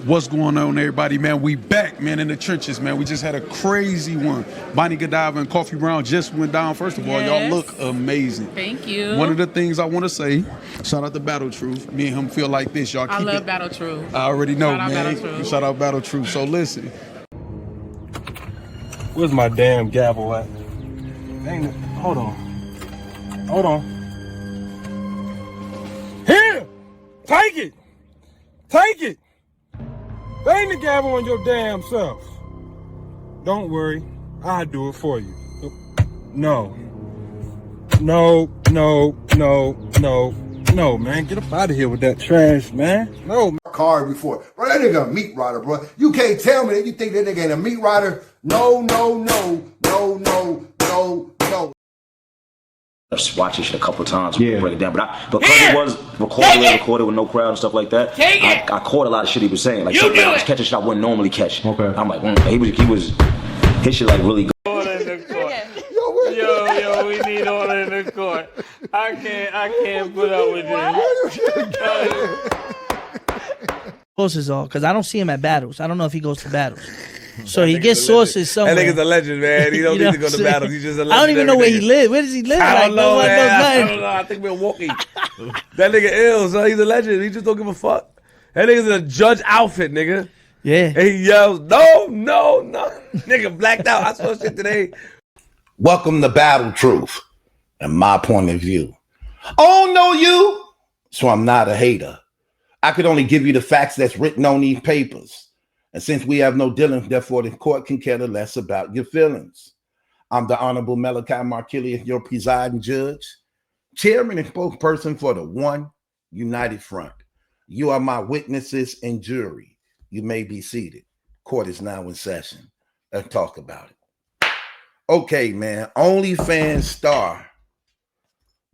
What's going on, everybody, man? We back, man, in the trenches, man. We just had a crazy one. Bonnie Godiva and Coffee Brown just went down. First of all, y'all look amazing. Thank you. One of the things I want to say, shout out to Battle Truth. Me and him feel like this. Y'all keep I love it. Battle Truth. I already know, Shout out man. Battle Truth. Shout out Battle Truth. So listen. Where's my damn gavel at? Dang it. Hold on. Hold on. Here! Take it! Take it! Bang the gavel on your damn self. Don't worry. I'll do it for you. No. No, no, no, no, no, man. Get up out of here with that trash, man. No. Car before. Bro, that nigga a meat rider, bro. You can't tell me that you think that nigga ain't a meat rider. No, no, no, no, no, no, no. I've watched this shit a couple of times. Yeah. Break it down, but because it was recorded with no crowd and stuff like that, I caught a lot of shit he was saying. Like something I was catching shit I wouldn't normally catch. Okay. I'm like, he was his shit like really good. Order in the court. Yo, we need order in the court. I can't put up with this. Sources all because I don't see him at battles. I don't know if he goes to battles. So he gets sources somewhere. That nigga's a legend, man. He don't need to go to battles. He's just a legend. I don't even know where he lives. Where does he live? I don't know, man. I don't know. I think Milwaukee. That nigga ill, so he's a legend. He just don't give a fuck. That nigga's in a judge outfit, nigga. Yeah. And he yells, no, no, no. Nigga blacked out. I saw shit today. Welcome to Battle Truth and my point of view. I don't know you, so I'm not a hater. I could only give you the facts that's written on these papers. And since we have no dealings, therefore the court can care less about your feelings. I'm the Honorable MallikiBaker, your presiding judge, chairman and spokesperson for the One United Front. You are my witnesses and jury. You may be seated. Court is now in session. Let's talk about it. Okay, man. Onlyfans star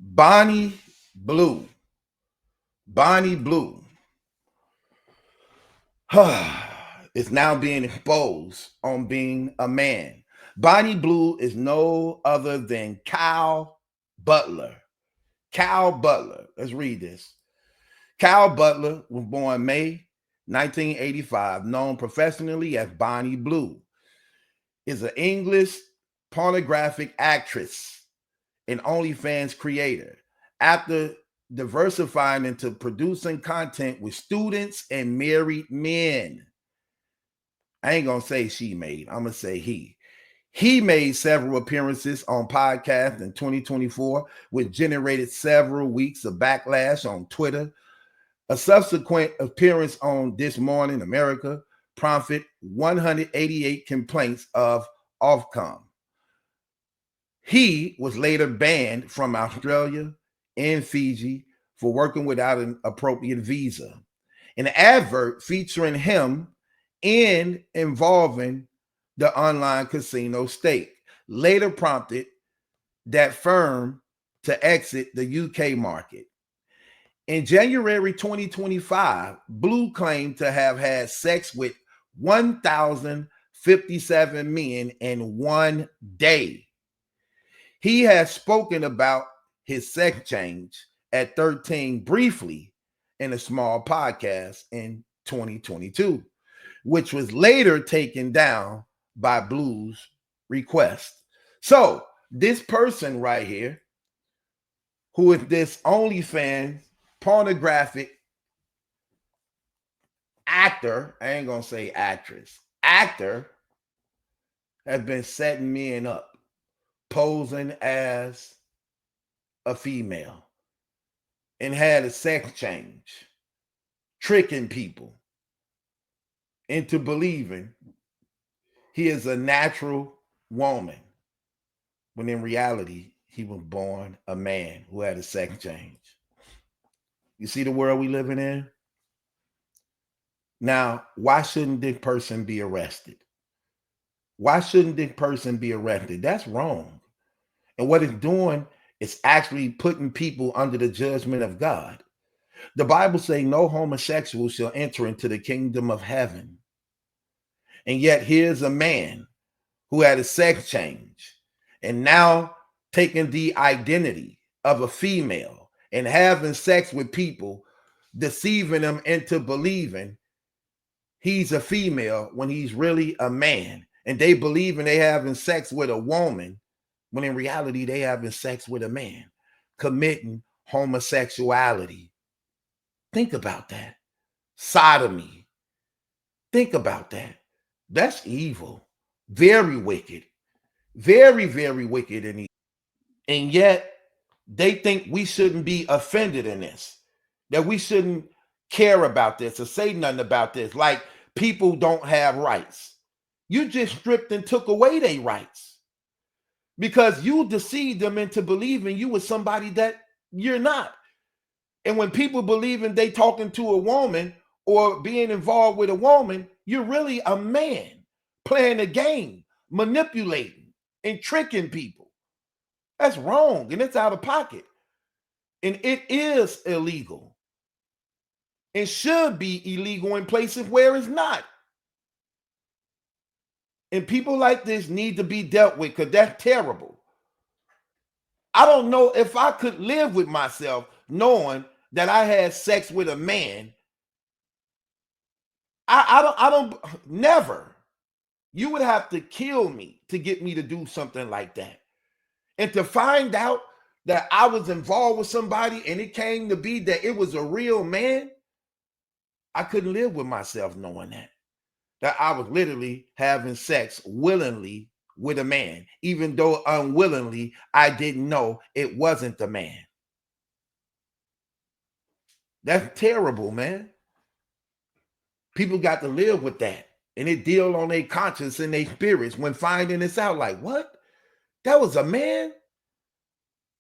Bonnie Blue. Bonnie Blue. Is now being exposed on being a man. Bonnie Blue is no other than Kyle Butler. Kyle Butler. Let's read this. Kyle Butler was born May 1985, known professionally as Bonnie Blue, is an English pornographic actress and OnlyFans creator. After diversifying into producing content with students and married men. I ain't gonna say she made, I'm gonna say he. He made several appearances on podcasts in 2024, which generated several weeks of backlash on Twitter. A subsequent appearance on This Morning America prompted 188 complaints of Ofcom. He was later banned from Australia and Fiji for working without an appropriate visa. An advert featuring him and involving the online casino stake later prompted that firm to exit the UK market. In January 2025, Blue claimed to have had sex with 1,057 men in one day. He has spoken about his sex change at 13 briefly in a small podcast in 2022. Which was later taken down by Blue's request. So this person right here, who is this OnlyFans pornographic actor, I ain't gonna say actress, actor, has been setting men up, posing as a female, and had a sex change, tricking people into believing he is a natural woman, when in reality, he was born a man who had a sex change. You see the world we living in? Now, why shouldn't this person be arrested? Why shouldn't this person be arrested? That's wrong. And what it's doing is actually putting people under the judgment of God. The Bible says no homosexual shall enter into the kingdom of heaven. And yet here's a man who had a sex change and now taking the identity of a female and having sex with people, deceiving them into believing he's a female when he's really a man. And they believe in they having sex with a woman when in reality they having sex with a man, committing homosexuality. Think about that. Sodomy. Think about that. That's evil. Very wicked. Very, very wicked and evil. And yet they think we shouldn't be offended in this, that we shouldn't care about this or say nothing about this. Like people don't have rights. You just stripped and took away their rights because you deceived them into believing you were somebody that you're not. And when people believing they talking to a woman or being involved with a woman, you're really a man playing a game, manipulating and tricking people. That's wrong and it's out of pocket. And it is illegal. It should be illegal in places where it's not. And people like this need to be dealt with because that's terrible. I don't know if I could live with myself knowing that I had sex with a man. I don't, never. You would have to kill me to get me to do something like that. And to find out that I was involved with somebody and it came to be that it was a real man, I couldn't live with myself knowing that I was literally having sex willingly with a man, even though unwillingly I didn't know it wasn't the man. That's terrible, man. People got to live with that. And it deal on their conscience and their spirits when finding this out. Like, what? That was a man?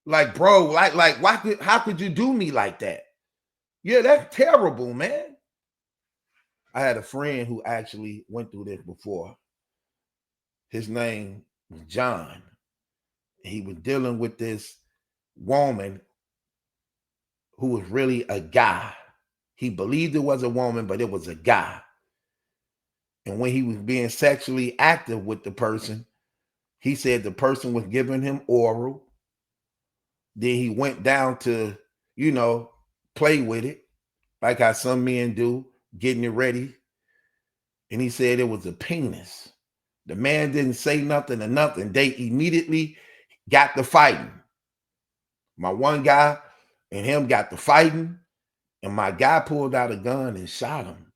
Like, bro, like, how could you do me like that? Yeah, that's terrible, man. I had a friend who actually went through this before. His name was John. He was dealing with this woman who was really a guy. He believed it was a woman, but it was a guy. And when he was being sexually active with the person, he said the person was giving him oral. Then he went down to, play with it, like how some men do, getting it ready. And he said it was a penis. The man didn't say nothing or nothing. They immediately got the fighting. My one guy and him got the fighting, and my guy pulled out a gun and shot him.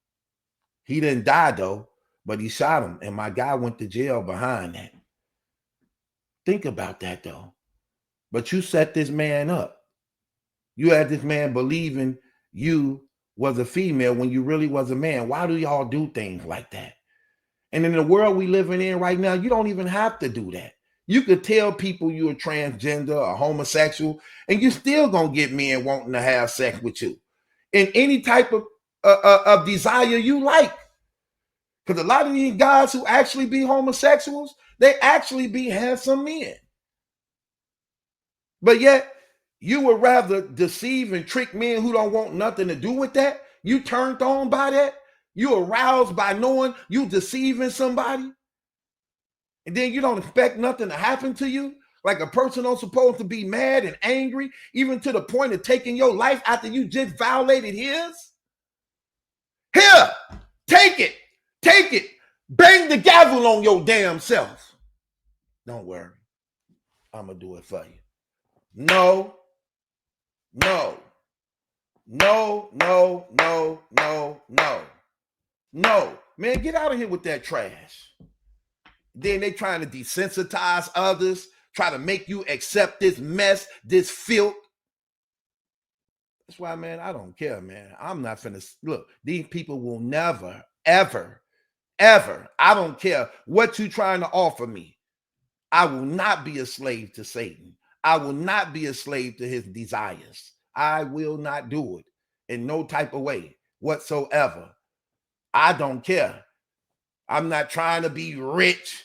He didn't die though, but he shot him, and my guy went to jail behind that. Think about that though. But you set this man up. You had this man believing you was a female when you really was a man. Why do y'all do things like that? And in the world we living in right now, you don't even have to do that. You could tell people you're a transgender or homosexual, and you're still gonna get men wanting to have sex with you in any type of desire you like. Because a lot of these guys who actually be homosexuals, they actually be handsome men. But yet, you would rather deceive and trick men who don't want nothing to do with that. You turned on by that. You aroused by knowing you deceiving somebody. And then you don't expect nothing to happen to you. Like a person don't supposed to be mad and angry, even to the point of taking your life after you just violated his. Here, take it. Take it. Bang the gavel on your damn self. Don't worry. I'm going to do it for you. No. No. No, no, no, no, no. No. Man, get out of here with that trash. Then they trying to desensitize others, try to make you accept this mess, this filth. That's why, man, I don't care, man. I'm not finna, look, these people will never, ever, ever, I don't care what you trying to offer me. I will not be a slave to Satan. I will not be a slave to his desires. I will not do it in no type of way whatsoever. I don't care. I'm not trying to be rich,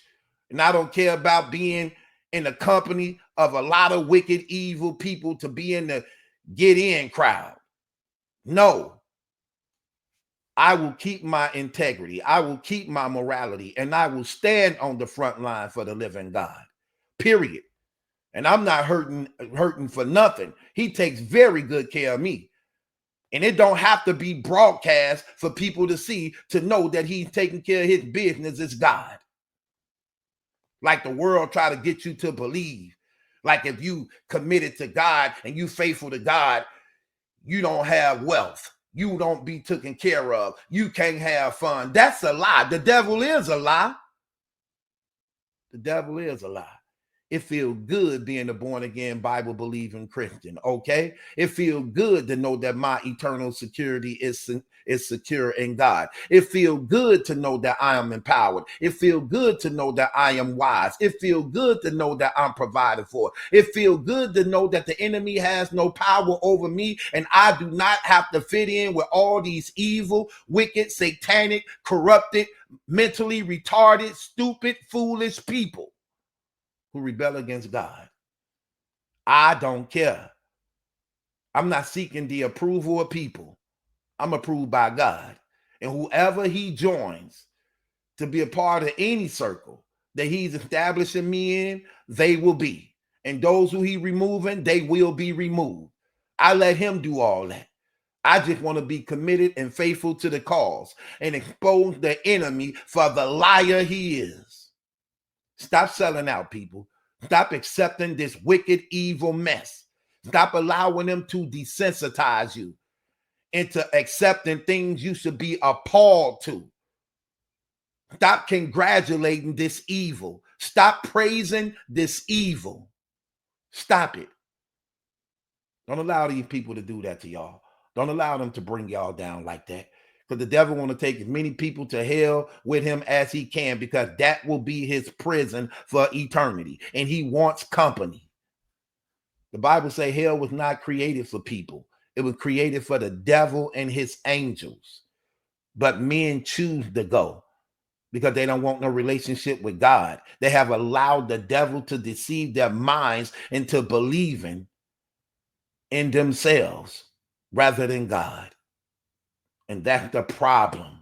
and I don't care about being in the company of a lot of wicked, evil people to be in the get in crowd. No. I will keep my integrity. I will keep my morality, and I will stand on the front line for the living God. Period. And I'm not hurting for nothing. He takes very good care of me. And it don't have to be broadcast for people to see, to know that he's taking care of his business as God. Like the world try to get you to believe. Like if you committed to God and you faithful to God, you don't have wealth. You don't be taken care of. You can't have fun. That's a lie. The devil is a lie. The devil is a lie. It feels good being a born-again, Bible-believing Christian, okay? It feels good to know that my eternal security is secure in God. It feels good to know that I am empowered. It feels good to know that I am wise. It feels good to know that I'm provided for. It feels good to know that the enemy has no power over me, and I do not have to fit in with all these evil, wicked, satanic, corrupted, mentally retarded, stupid, foolish people who rebel against God. I don't care. I'm not seeking the approval of people. I'm approved by God. And whoever he joins to be a part of any circle that he's establishing me in, they will be. And those who he removing, they will be removed. I let him do all that. I just want to be committed and faithful to the cause and expose the enemy for the liar he is. Stop selling out, people. Stop accepting this wicked, evil mess. Stop allowing them to desensitize you into accepting things you should be appalled to. Stop congratulating this evil. Stop praising this evil. Stop it. Don't allow these people to do that to y'all. Don't allow them to bring y'all down like that. Because the devil want to take as many people to hell with him as he can, because that will be his prison for eternity. And he wants company. The Bible says hell was not created for people. It was created for the devil and his angels. But men choose to go because they don't want no relationship with God. They have allowed the devil to deceive their minds into believing in themselves rather than God. And that's the problem.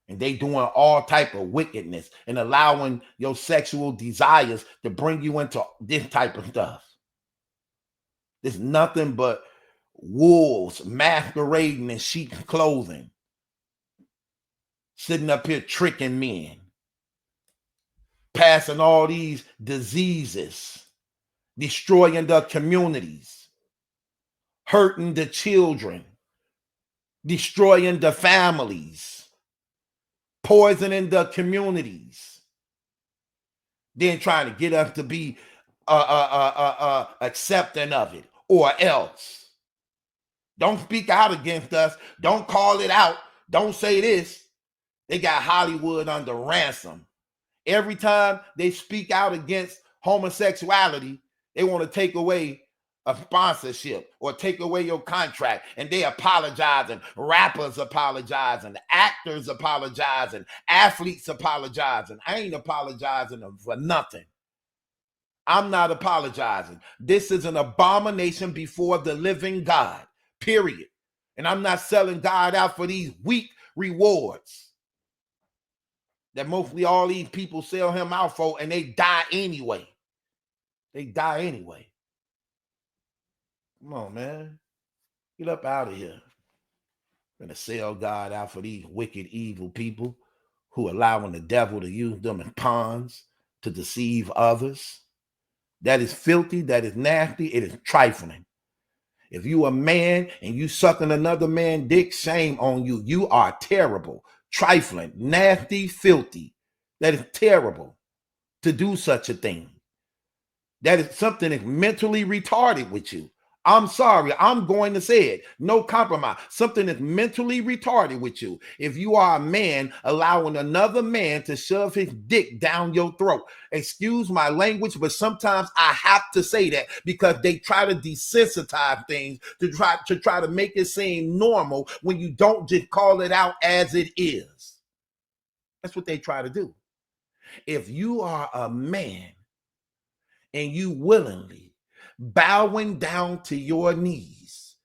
And they doing all type of wickedness and allowing your sexual desires to bring you into this type of stuff. There's nothing but wolves masquerading in sheep's clothing, sitting up here tricking men, passing all these diseases, destroying the communities, hurting the children, destroying the families, poisoning the communities, then trying to get us to be accepting of it, or else. Don't speak out against us. Don't call it out. Don't say this. They got Hollywood under ransom. Every time they speak out against homosexuality, they want to take away a sponsorship or take away your contract, and they apologizing. Rappers apologizing, actors apologizing, athletes apologizing. I ain't apologizing for nothing. I'm not apologizing. This is an abomination before the living God, period. And I'm not selling God out for these weak rewards that mostly all these people sell him out for, and they die anyway. They die anyway. Come on, man. Get up out of here. Gonna sell God out for these wicked, evil people who allowing the devil to use them as pawns to deceive others. That is filthy. That is nasty. It is trifling. If you a man and you sucking another man's dick, shame on you. You are terrible, trifling, nasty, filthy. That is terrible to do such a thing. That is something that's mentally retarded with you. I'm sorry, I'm going to say it. No compromise. Something that's mentally retarded with you. If you are a man allowing another man to shove his dick down your throat. Excuse my language, but sometimes I have to say that because they try to desensitize things to try to make it seem normal when you don't just call it out as it is. That's what they try to do. If you are a man and you willingly bowing down to your knees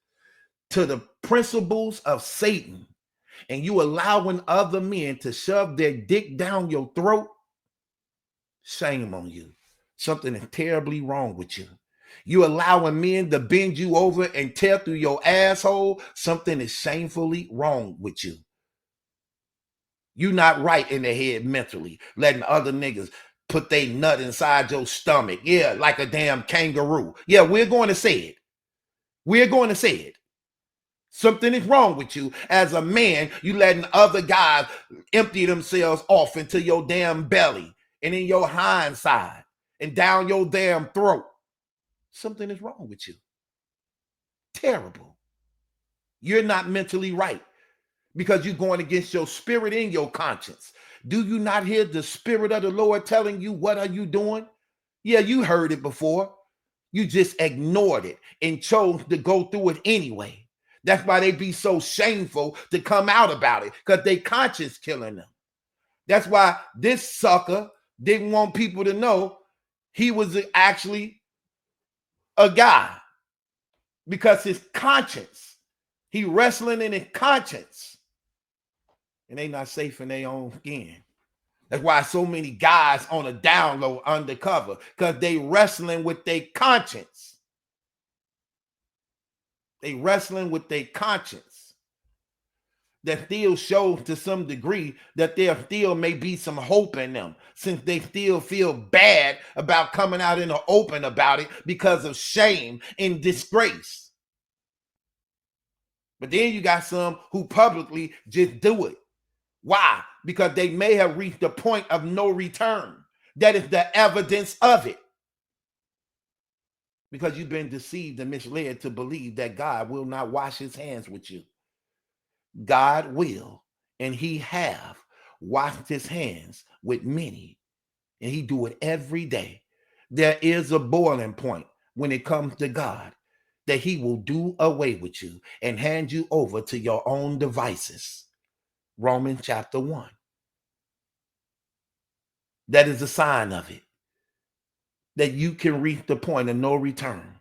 to the principles of Satan, and you allowing other men to shove their dick down your throat, shame on you. Something is terribly wrong with you. You allowing men to bend you over and tear through your asshole. Something is shamefully wrong with you. You not right in the head mentally, letting other niggas put they nut inside your stomach. Yeah, like a damn kangaroo. Yeah, we're going to say it. We're going to say it. Something is wrong with you. As a man, you letting other guys empty themselves off into your damn belly and in your hind side and down your damn throat. Something is wrong with you. Terrible. You're not mentally right because you're going against your spirit and your conscience. Do you not hear the spirit of the Lord telling you, what are you doing? Yeah, you heard it before. You just ignored it and chose to go through it anyway. That's why they be so shameful to come out about it, because they conscience killing them. That's why this sucker didn't want people to know he was actually a guy, because his conscience, he wrestling in his conscience, and they not safe in their own skin. That's why so many guys on a down low undercover, because they wrestling with their conscience. They wrestling with their conscience. That still shows to some degree that there still may be some hope in them, since they still feel bad about coming out in the open about it because of shame and disgrace. But then you got some who publicly just do it. Why? Because they may have reached the point of no return. That is the evidence of it. Because you've been deceived and misled to believe that God will not wash his hands with you. God will, and he have washed his hands with many, and he do it every day. There is a boiling point when it comes to God, that he will do away with you and hand you over to your own devices. Romans chapter 1. That is a sign of it, that you can reach the point of no return.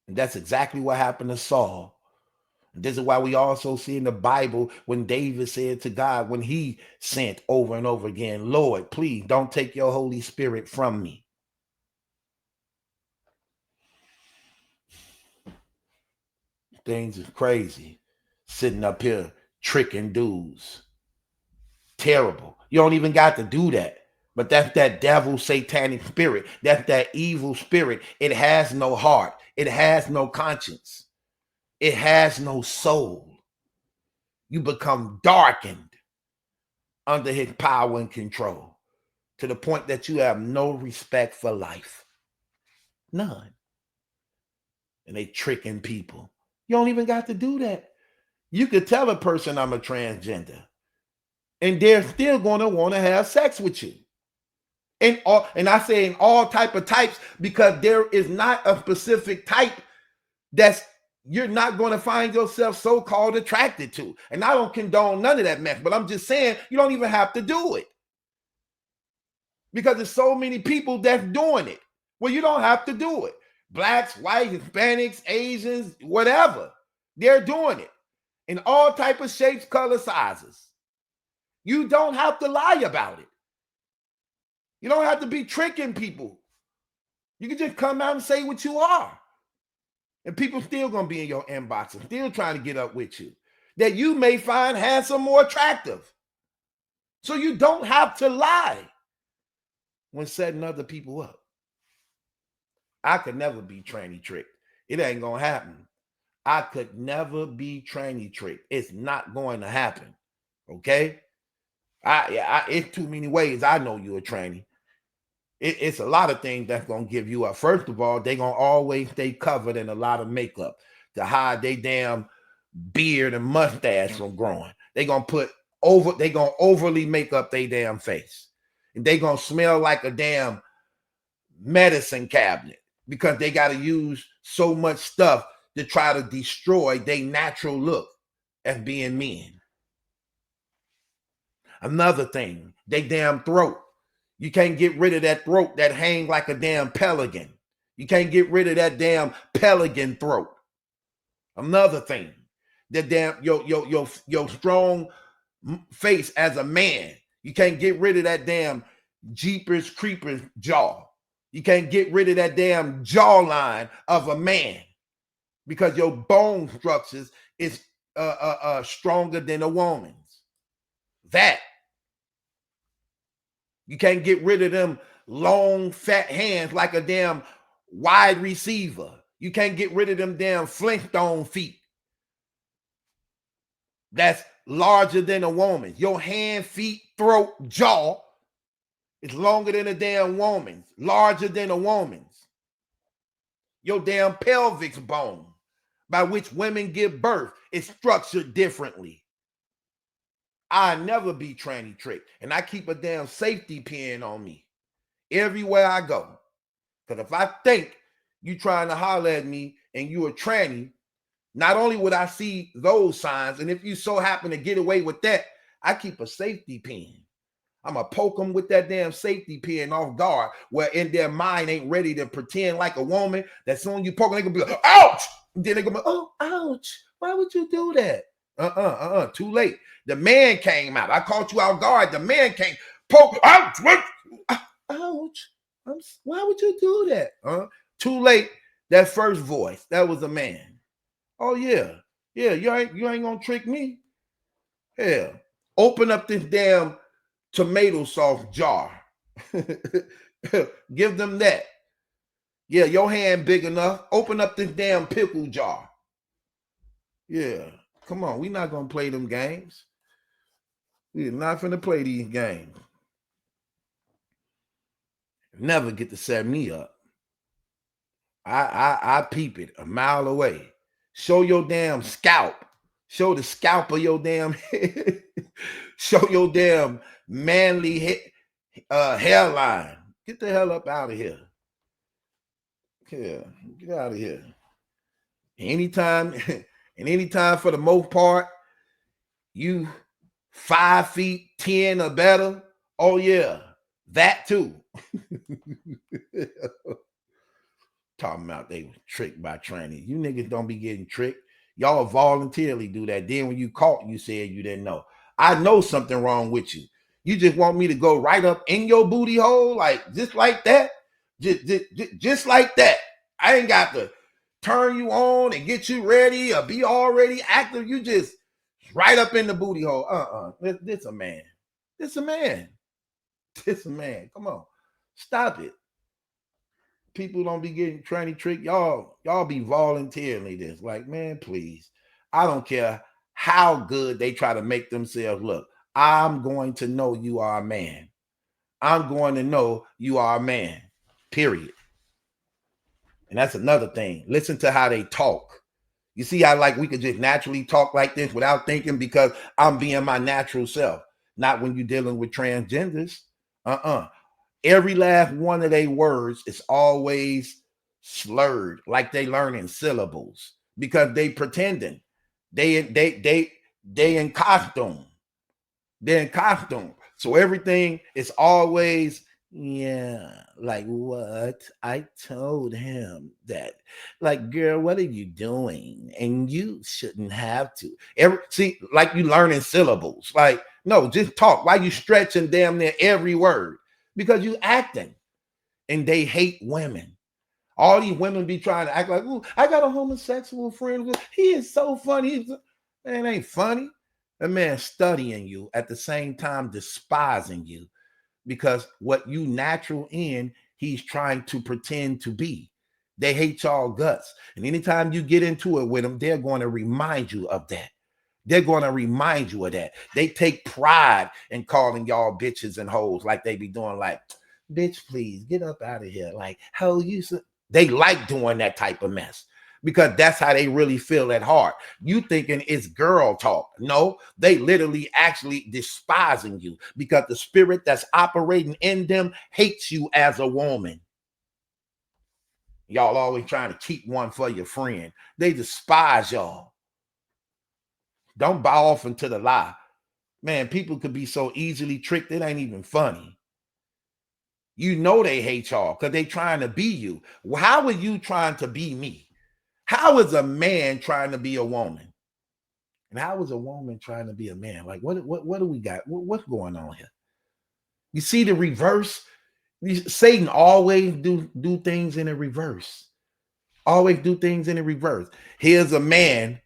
And that's exactly what happened to Saul. This is why we also see in the Bible when David said to God, when he sent over and over again, Lord, please don't take your Holy Spirit from me. Things is crazy. Sitting up here tricking dudes. Terrible. You don't even got to do that. But that's that devil satanic spirit. That's that evil spirit. It has no heart. It has no conscience. It has no soul. You become darkened under his power and control to the point that you have no respect for life. None. And they tricking people. You don't even got to do that. You could tell a person I'm a transgender, and they're still going to want to have sex with you. And I say in all type of types, because there is not a specific type that's you're not going to find yourself so-called attracted to. And I don't condone none of that mess, but I'm just saying you don't even have to do it. Because there's so many people that's doing it. Well, you don't have to do it. Blacks, whites, Hispanics, Asians, whatever. They're doing it in all type of shapes, colors, sizes. You don't have to lie about it. You don't have to be tricking people. You can just come out and say what you are. And people still going to be in your inbox and still trying to get up with you, that you may find handsome or attractive. So you don't have to lie when setting other people up. I could never be tranny tricked. It ain't going to happen. I could never be tranny tricked. It's not going to happen. Okay? It's too many ways I know you're a tranny. It's a lot of things that's going to give you up. First of all, they're going to always stay covered in a lot of makeup to hide their damn beard and mustache from growing. They're going to overly make up their damn face. And they're going to smell like a damn medicine cabinet because they got to use so much stuff to try to destroy their natural look as being men. Another thing, they damn throat. You can't get rid of that throat that hang like a damn pelican. You can't get rid of that damn pelican throat. Another thing, that damn your strong face as a man. You can't get rid of that damn Jeepers Creepers jaw. You can't get rid of that damn jawline of a man because your bone structures is stronger than a woman's. That. You can't get rid of them long, fat hands like a damn wide receiver. You can't get rid of them damn Flintstone feet. That's larger than a woman's. Your hand, feet, throat, jaw is longer than a damn woman's, larger than a woman's. Your damn pelvic bone, by which women give birth, is structured differently. I never be tranny tricked, and I keep a damn safety pin on me everywhere I go. Because if I think you trying to holler at me and you a tranny, not only would I see those signs, and if you so happen to get away with that, I keep a safety pin. I'm going to poke them with that damn safety pin off guard, where in their mind ain't ready to pretend like a woman. That soon you poke them, they going to be like, ouch! And then they going to be, oh, ouch. Why would you do that? Too late. The man came out. I caught you off guard. The man came, poke, ouch! Ouch! Why would you do that? Too late. That first voice, that was a man. Oh yeah, you ain't gonna trick me. Hell, open up this damn tomato sauce jar. Give them that. Yeah, your hand big enough. Open up this damn pickle jar. Yeah, come on. We not gonna play them games. We're not gonna play these games. Never get to set me up. I peep it a mile away. Show your damn scalp. Show the scalp of your damn head. Show your damn manly hairline. Get the hell up out of here. Yeah, get out of here. Anytime for the most part, you 5'10" or better. Oh yeah, that too. Talking about they were tricked by trannies. You niggas don't be getting tricked. Y'all voluntarily do that. Then when you caught, you said you didn't know. I know something wrong with you. You just want me to go right up in your booty hole, like just like that? Just like that. I ain't got to turn you on and get you ready or be already active. You just right up in the booty hole. This a man. This a man. This a man. Come on. Stop it. People don't be getting tranny tricked. Y'all be voluntarily this. Like, man, please. I don't care how good they try to make themselves look. I'm going to know you are a man. I'm going to know you are a man. Period. And that's another thing. Listen to how they talk. You see how like we could just naturally talk like this without thinking because I'm being my natural self. Not when you're dealing with transgenders. Every last one of their words is always slurred, like they learning syllables because they pretending. They in costume. They're in costume. So everything is always, yeah, like what? I told him that. Like, girl, what are you doing? And you shouldn't have to. See, like you learning syllables. Like, no, just talk. Why you stretching damn near every word? Because you acting. And they hate women. All these women be trying to act like, ooh, I got a homosexual friend. He is so funny. Man, it ain't funny. That man studying you at the same time despising you because what you natural in, he's trying to pretend to be. They hate y'all guts. And anytime you get into it with them, they're going to remind you of that. They're going to remind you of that. They take pride in calling y'all bitches and hoes like they be doing like, bitch, please get up out of here. Like, how you? They like doing that type of mess because that's how they really feel at heart. You thinking it's girl talk. No, they literally actually despising you because the spirit that's operating in them hates you as a woman. Y'all always trying to keep one for your friend. They despise y'all. Don't buy off into the lie. Man, people could be so easily tricked, it ain't even funny. You know they hate y'all because they trying to be you. How are you trying to be me? How is a man trying to be a woman? And how is a woman trying to be a man? Like, what do we got? What's going on here? You see the reverse? Satan always do things in a reverse. Always do things in a reverse. Here's a man.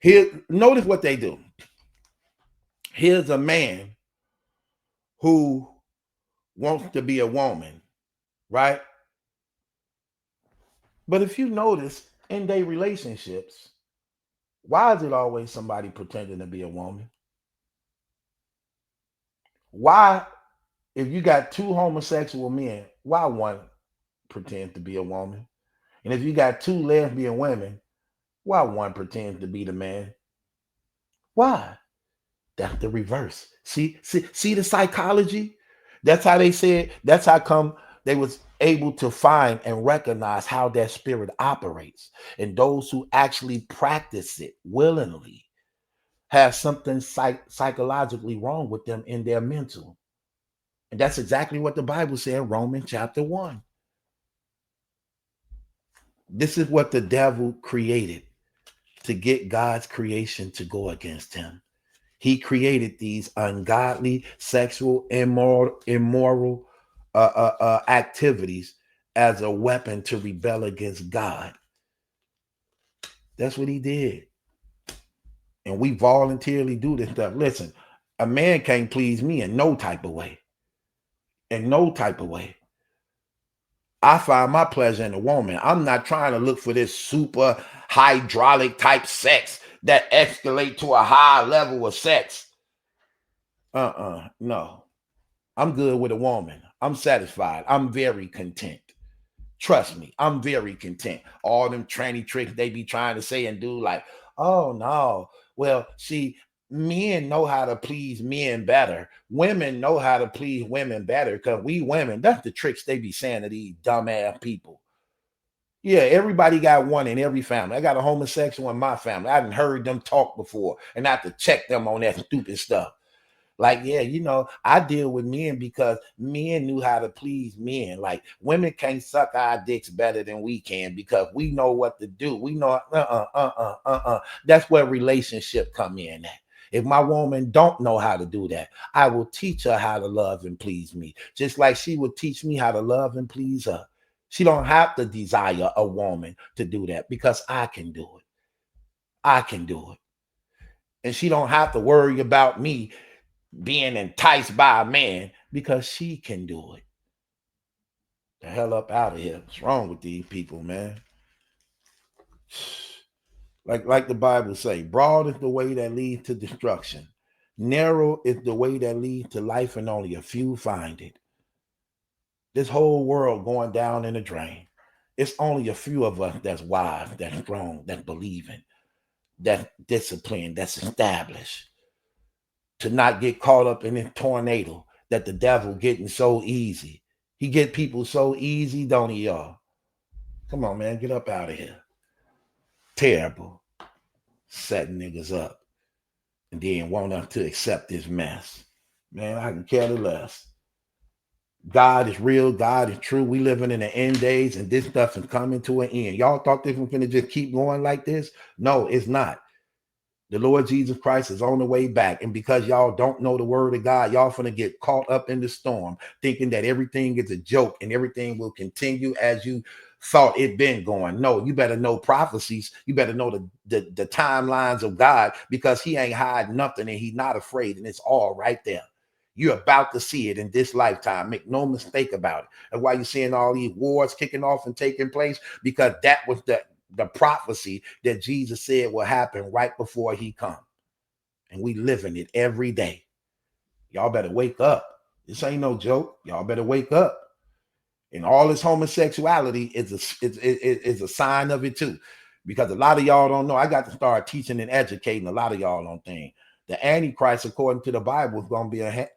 Here, notice what they do. Here's a man who wants to be a woman, right? But if you notice in their relationships, why is it always somebody pretending to be a woman? Why, if you got two homosexual men, why one pretends to be a woman? And if you got two lesbian women, why one pretends to be the man? Why? That's the reverse. See the psychology? That's how they said, that's how come they was able to find and recognize how that spirit operates. And those who actually practice it willingly have something psychologically wrong with them in their mental. And that's exactly what the Bible said in Romans chapter 1. This is what the devil created to get God's creation to go against him. He created these ungodly, sexual, immoral activities as a weapon to rebel against God. That's what he did. And we voluntarily do this stuff. Listen, a man can't please me in no type of way. In no type of way. I find my pleasure in a woman. I'm not trying to look for this super hydraulic type sex that escalate to a high level of sex. No. I'm good with a woman. I'm satisfied. I'm very content. Trust me, I'm very content. All them tranny tricks they be trying to say and do, like, oh no. Well, see, men know how to please men better. Women know how to please women better because we women, that's the tricks they be saying to these dumbass people. Yeah, everybody got one in every family. I got a homosexual in my family. I haven't heard them talk before and I have to check them on that stupid stuff. Like, yeah, you know, I deal with men because men knew how to please men. Like, women can't suck our dicks better than we can because we know what to do. We know, That's where relationship come in at. If my woman don't know how to do that, I will teach her how to love and please me. Just like she would teach me how to love and please her. She don't have to desire a woman to do that because I can do it. I can do it. And she don't have to worry about me being enticed by a man because she can do it. The hell up out of here. What's wrong with these people, man? Like the Bible say, broad is the way that leads to destruction. Narrow is the way that leads to life, and only a few find it. This whole world going down in the drain. It's only a few of us that's wise, that's strong, that's believing, that's disciplined, that's established. To not get caught up in this tornado that the devil getting so easy. He get people so easy, don't he, y'all? Come on, man, get up out of here. Terrible. Setting niggas up and then want us to accept this mess. Man, I can care less. God is real. God is true. We living in the end days and this stuff is coming to an end. Y'all thought this was going to just keep going like this? No, it's not. The Lord Jesus Christ is on the way back. And because y'all don't know the word of God, y'all finna get caught up in the storm, thinking that everything is a joke and everything will continue as you thought it been going. No, you better know prophecies. You better know the timelines of God, because he ain't hiding nothing and he's not afraid. And it's all right there. You're about to see it in this lifetime. Make no mistake about it. That's why you're seeing all these wars kicking off and taking place, because that was the prophecy that Jesus said will happen right before he come. And we living it every day. Y'all better wake up. This ain't no joke. Y'all better wake up. And all this homosexuality is a sign of it too. Because a lot of y'all don't know. I got to start teaching and educating a lot of y'all on things. The Antichrist, according to the Bible, is going to be a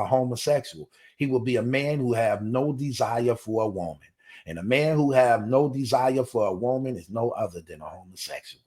homosexual. He will be a man who have no desire for a woman. And a man who have no desire for a woman is no other than a homosexual.